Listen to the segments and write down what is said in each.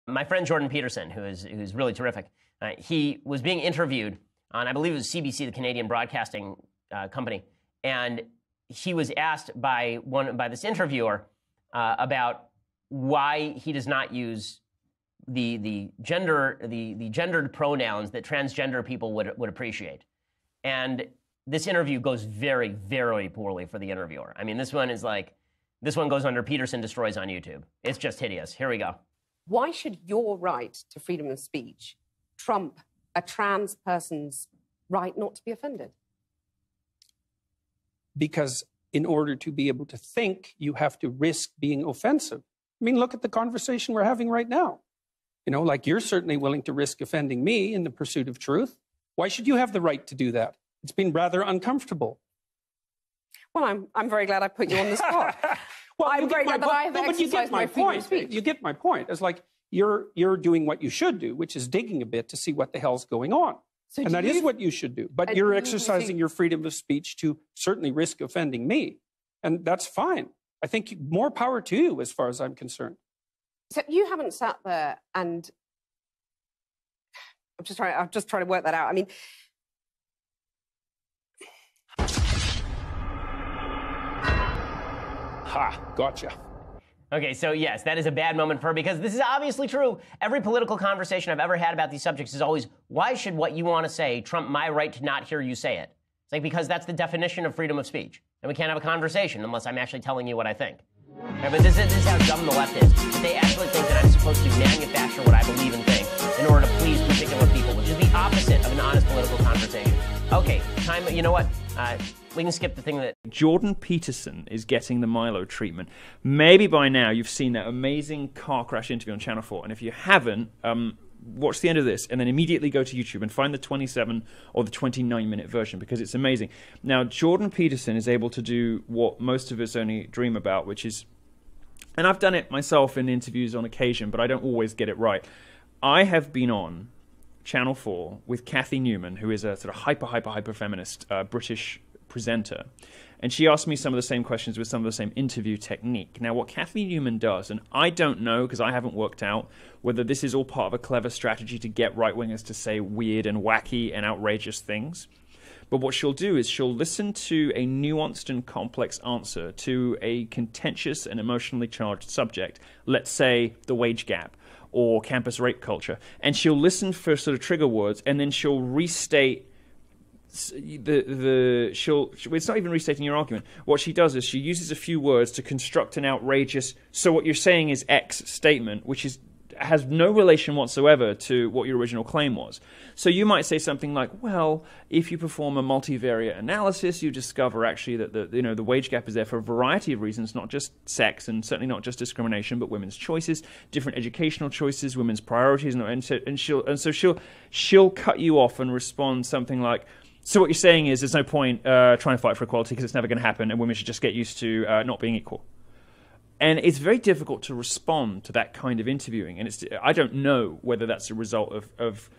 My friend Jordan Peterson, who's really terrific, he was being interviewed on, I believe it was CBC, the Canadian Broadcasting Company, and he was asked by this interviewer about why he does not use the gendered pronouns that transgender people would appreciate. And this interview goes very, very poorly for the interviewer. I mean, this one goes under Peterson Destroys on YouTube. It's just hideous. Here we go. Why should your right to freedom of speech trump a trans person's right not to be offended? Because in order to be able to think, you have to risk being offensive. I mean, look at the conversation we're having right now. You know, like you're certainly willing to risk offending me in the pursuit of truth. Why should you have the right to do that? It's been rather uncomfortable. Well, I'm very glad I put you on the spot. Well, I'm very glad that I have exercised my freedom of speech. You get my point. It's like you're doing what you should do, which is digging a bit to see what the hell's going on. So and that is what you should do. But you're exercising your freedom of speech to certainly risk offending me. And that's fine. I think more power to you as far as I'm concerned. So you haven't sat there and I'm just trying to work that out. I mean, ha, gotcha. Okay, so yes, that is a bad moment for her because this is obviously true. Every political conversation I've ever had about these subjects is always, why should what you want to say trump my right to not hear you say it? It's like, because that's the definition of freedom of speech. And we can't have a conversation unless I'm actually telling you what I think. Okay, but this is how dumb the left is. They actually think that I'm supposed to manufacture what I believe and think in order to please particular people, which is the opposite of an honest political conversation. Okay, time, you know what? We can skip the thing that... Jordan Peterson is getting the Milo treatment. Maybe by now you've seen that amazing car crash interview on Channel 4. And if you haven't, watch the end of this and then immediately go to YouTube and find the 27 or the 29-minute version because it's amazing. Now, Jordan Peterson is able to do what most of us only dream about, which is... And I've done it myself in interviews on occasion, but I don't always get it right. I have been on Channel 4 with Cathy Newman, who is a sort of hyper feminist British presenter. And she asked me some of the same questions with some of the same interview technique. Now, what Cathy Newman does, and I don't know because I haven't worked out whether this is all part of a clever strategy to get right-wingers to say weird and wacky and outrageous things. But what she'll do is she'll listen to a nuanced and complex answer to a contentious and emotionally charged subject, let's say the wage gap or campus rape culture, and she'll listen for sort of trigger words, and then she'll restate it's not even restating your argument. What she does is she uses a few words to construct an outrageous, so what you're saying is X statement, which has no relation whatsoever to what your original claim was. So you might say something like, well, if you perform a multivariate analysis, you discover actually that the wage gap is there for a variety of reasons, not just sex and certainly not just discrimination, but women's choices, different educational choices, women's priorities, and she'll cut you off and respond something like, so what you're saying is there's no point trying to fight for equality because it's never going to happen and women should just get used to not being equal. And it's very difficult to respond to that kind of interviewing. And I don't know whether that's a result of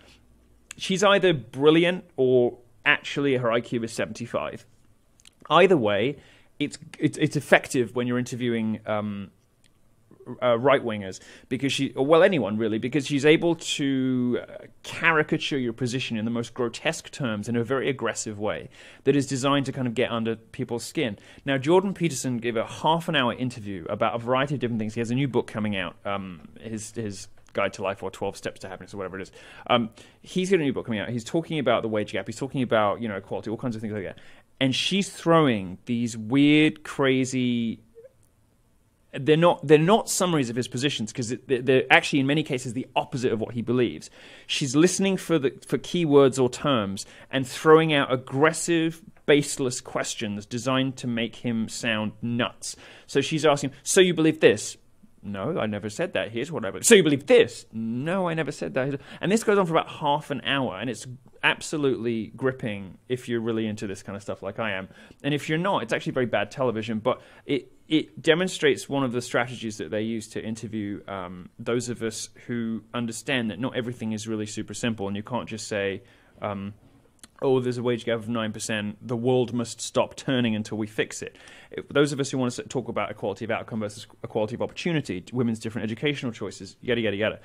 she's either brilliant or actually her IQ is 75. Either way, it's effective when you're interviewing right-wingers because anyone really, because she's able to caricature your position in the most grotesque terms in a very aggressive way that is designed to kind of get under people's skin. Now, Jordan Peterson gave a half-an-hour interview about a variety of different things. He has a new book coming out, his Guide to Life or 12 Steps to Happiness or whatever it is. He's got a new book coming out. He's talking about the wage gap. He's talking about equality, all kinds of things like that. And she's throwing these weird, crazy... They're not summaries of his positions because they're actually in many cases the opposite of what he believes. She's listening for keywords or terms and throwing out aggressive, baseless questions designed to make him sound nuts. So she's asking, so you believe this? No, I never said that. Here's what I believe. So you believe this? No, I never said that. And this goes on for about half an hour, and it's absolutely gripping if you're really into this kind of stuff like I am. And if you're not, it's actually very bad television, but it demonstrates one of the strategies that they use to interview those of us who understand that not everything is really super simple, and you can't just say, oh, there's a wage gap of 9%, the world must stop turning until we fix it. Those of us who want to talk about equality of outcome versus equality of opportunity, women's different educational choices, yada, yada, yada,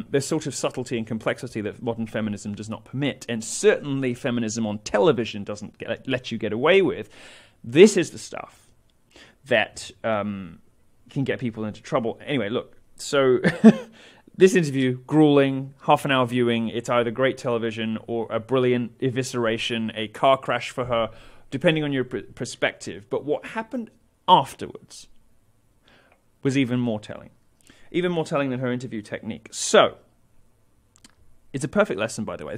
there's sort of subtlety and complexity that modern feminism does not permit, and certainly feminism on television doesn't let you get away with. This is the stuff that can get people into trouble. Anyway, look, so... This interview, grueling, half-an-hour viewing. It's either great television or a brilliant evisceration, a car crash for her, depending on your perspective. But what happened afterwards was even more telling than her interview technique. So, it's a perfect lesson, by the way.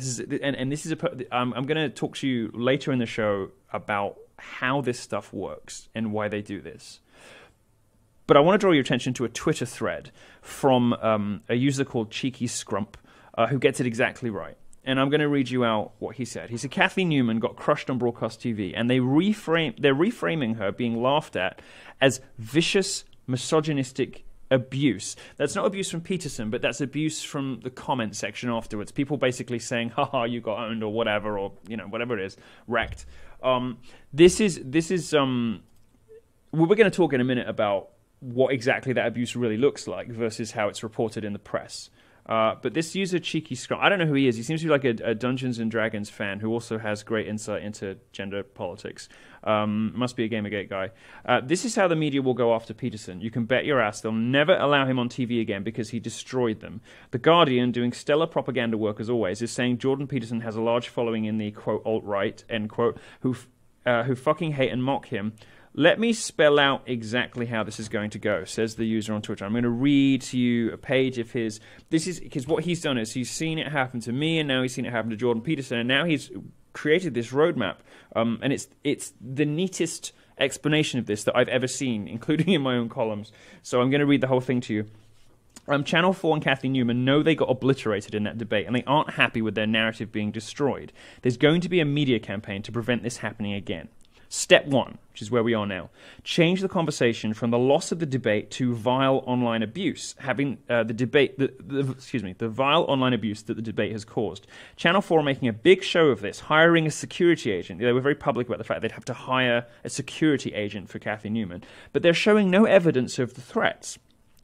I'm going to talk to you later in the show about how this stuff works and why they do this. But I want to draw your attention to a Twitter thread from a user called Cheeky Scrump, who gets it exactly right. And I'm going to read you out what he said. He said, Kathy Newman got crushed on broadcast TV, and they're reframing her being laughed at as vicious, misogynistic abuse. That's not abuse from Peterson, but that's abuse from the comment section afterwards. People basically saying, haha, you got owned, or whatever, or, whatever it is, wrecked. This is we're going to talk in a minute about what exactly that abuse really looks like versus how it's reported in the press. But this user, Cheeky Scrum, I don't know who he is. He seems to be like a Dungeons & Dragons fan who also has great insight into gender politics. Must be a Gamergate guy. This is how the media will go after Peterson. You can bet your ass they'll never allow him on TV again because he destroyed them. The Guardian, doing stellar propaganda work as always, is saying Jordan Peterson has a large following in the, quote, alt-right, end quote, who fucking hate and mock him. Let me spell out exactly how this is going to go, says the user on Twitter. I'm going to read to you a page of his. This is because what he's done is he's seen it happen to me, and now he's seen it happen to Jordan Peterson, and now he's created this roadmap. And it's the neatest explanation of this that I've ever seen, including in my own columns. So I'm going to read the whole thing to you. Channel 4 and Kathy Newman know they got obliterated in that debate, and they aren't happy with their narrative being destroyed. There's going to be a media campaign to prevent this happening again. Step 1, which is where we are now, change the conversation from the loss of the debate to vile online abuse, having the vile online abuse that the debate has caused. Channel 4 are making a big show of this, hiring a security agent. They were very public about the fact they'd have to hire a security agent for Kathy Newman, but they're showing no evidence of the threats.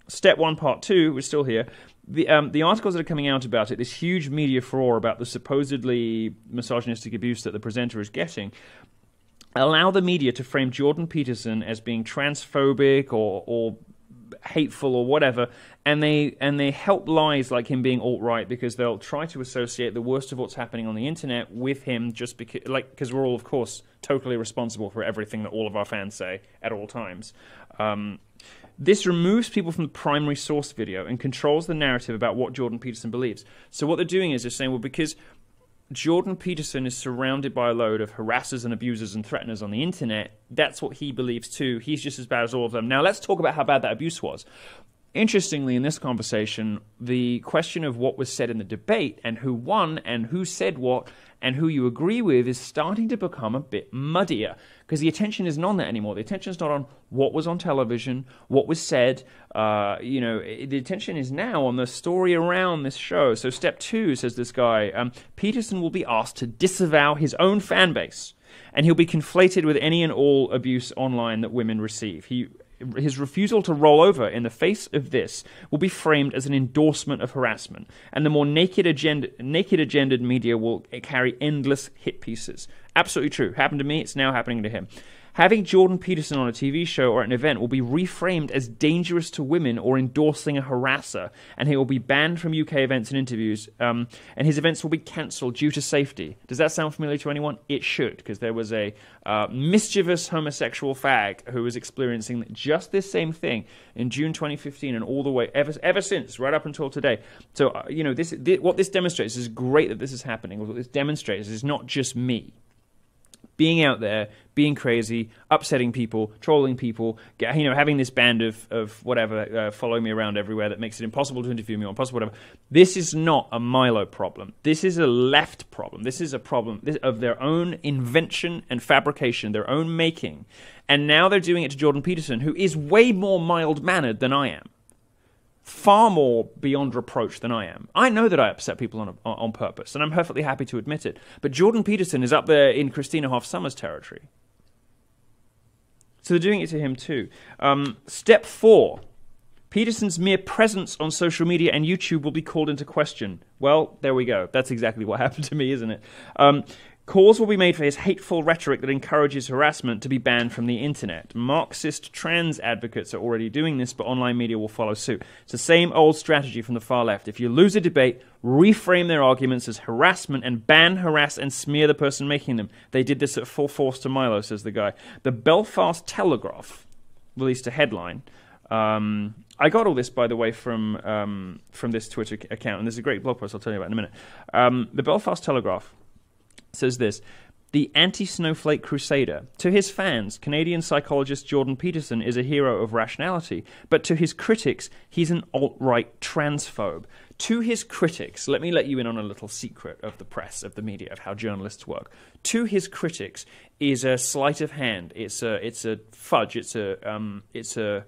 Step 1, part 2, we're still here. The articles that are coming out about it, this huge media furore about the supposedly misogynistic abuse that the presenter is getting, allow the media to frame Jordan Peterson as being transphobic or hateful or whatever, and they help lies like him being alt-right because they'll try to associate the worst of what's happening on the internet with him just because we're all, of course, totally responsible for everything that all of our fans say at all times. This removes people from the primary source video and controls the narrative about what Jordan Peterson believes. So what they're doing is they're saying, well, because Jordan Peterson is surrounded by a load of harassers and abusers and threateners on the internet, that's what he believes too. He's just as bad as all of them. Now let's talk about how bad that abuse was. Interestingly, in this conversation, the question of what was said in the debate and who won and who said what and who you agree with is starting to become a bit muddier because the attention isn't on that anymore. The attention is not on what was on television, what was said. The attention is now on the story around this show. So step 2, says this guy, Peterson will be asked to disavow his own fan base, and he'll be conflated with any and all abuse online that women receive. His refusal to roll over in the face of this will be framed as an endorsement of harassment, and the more naked agendered media will carry endless hit pieces. Absolutely true. Happened to me, it's now happening to him. Having Jordan Peterson on a TV show or at an event will be reframed as dangerous to women or endorsing a harasser, and he will be banned from UK events and interviews, and his events will be cancelled due to safety. Does that sound familiar to anyone? It should, because there was a mischievous homosexual fag who was experiencing just this same thing in June 2015 and all the way ever since, right up until today. So, what this demonstrates is great that this is happening. What this demonstrates is not just me being out there, being crazy, upsetting people, trolling people, having this band of whatever following me around everywhere that makes it impossible to interview me or impossible whatever. This is not a Milo problem. This is a left problem. This is a problem of their own invention and fabrication, their own making. And now they're doing it to Jordan Peterson, who is way more mild-mannered than I am. far more beyond reproach than I am. I know that I upset people on purpose, and I'm perfectly happy to admit it. But Jordan Peterson is up there in Christina Hoff Sommers territory. So they're doing it to him too. Step 4. Peterson's mere presence on social media and YouTube will be called into question. Well, there we go. That's exactly what happened to me, isn't it? Calls will be made for his hateful rhetoric that encourages harassment to be banned from the internet. Marxist trans advocates are already doing this, but online media will follow suit. It's the same old strategy from the far left. If you lose a debate, reframe their arguments as harassment and ban, harass, and smear the person making them. They did this at full force to Milo, says the guy. The Belfast Telegraph released a headline. I got all this, by the way, from this Twitter account, and there's a great blog post I'll tell you about in a minute. The Belfast Telegraph says this: the anti-snowflake crusader. To his fans, Canadian psychologist Jordan Peterson is a hero of rationality, but to his critics, he's an alt-right transphobe. To his critics, let me let you in on a little secret of the press, of the media, of how journalists work. To his critics is a sleight of hand. It's a fudge. It's a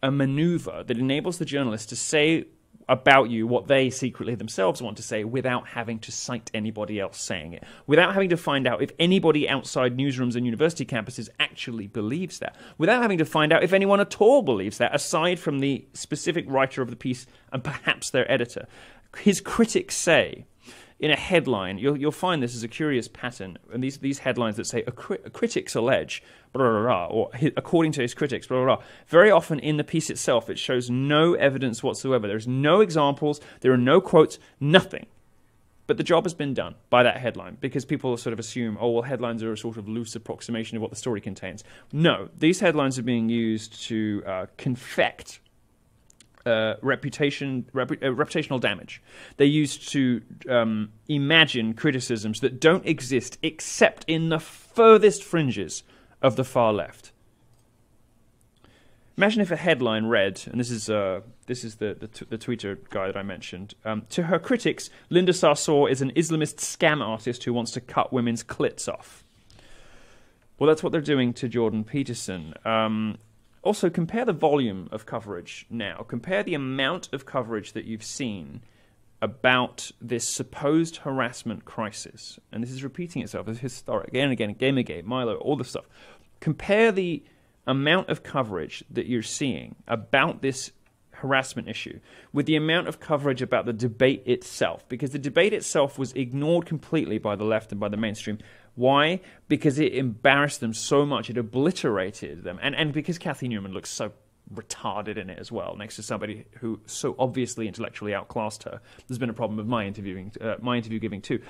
maneuver that enables the journalist to say about you what they secretly themselves want to say without having to cite anybody else saying it, without having to find out if anybody outside newsrooms and university campuses actually believes that, without having to find out if anyone at all believes that, aside from the specific writer of the piece and perhaps their editor. His critics say, in a headline, you'll find this as a curious pattern, and these headlines that say, critics allege, blah, blah, blah, or according to his critics, blah, blah, blah. Very often in the piece itself, it shows no evidence whatsoever. There's no examples, there are no quotes, nothing. But the job has been done by that headline, because people sort of assume, oh, well, headlines are a sort of loose approximation of what the story contains. No, these headlines are being used to confect reputational damage. They're used to imagine criticisms that don't exist except in the furthest fringes of the far left. Imagine if a headline read, and this is the Twitter guy that I mentioned, to her critics, Linda Sarsour is an Islamist scam artist who wants to cut women's clits off. Well, that's what they're doing to Jordan Peterson. Also, compare the volume of coverage now. Compare the amount of coverage that you've seen about this supposed harassment crisis. And this is repeating itself as historic, again and again, Gamergate, Milo, all this stuff. Compare the amount of coverage that you're seeing about this harassment issue with the amount of coverage about the debate itself. Because the debate itself was ignored completely by the left and by the mainstream. Why? Because it embarrassed them so much, it obliterated them. And because Cathy Newman looks so retarded in it as well, next to somebody who so obviously intellectually outclassed her. There's been a problem with my interview giving too.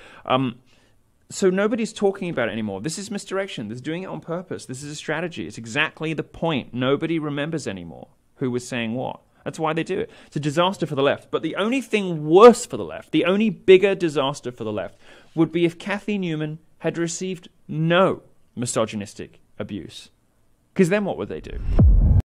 So nobody's talking about it anymore. This is misdirection. This is doing it on purpose. This is a strategy. It's exactly the point. Nobody remembers anymore who was saying what. That's why they do it. It's a disaster for the left. But the only thing worse for the left, the only bigger disaster for the left, would be if Cathy Newman had received no misogynistic abuse. Because then what would they do?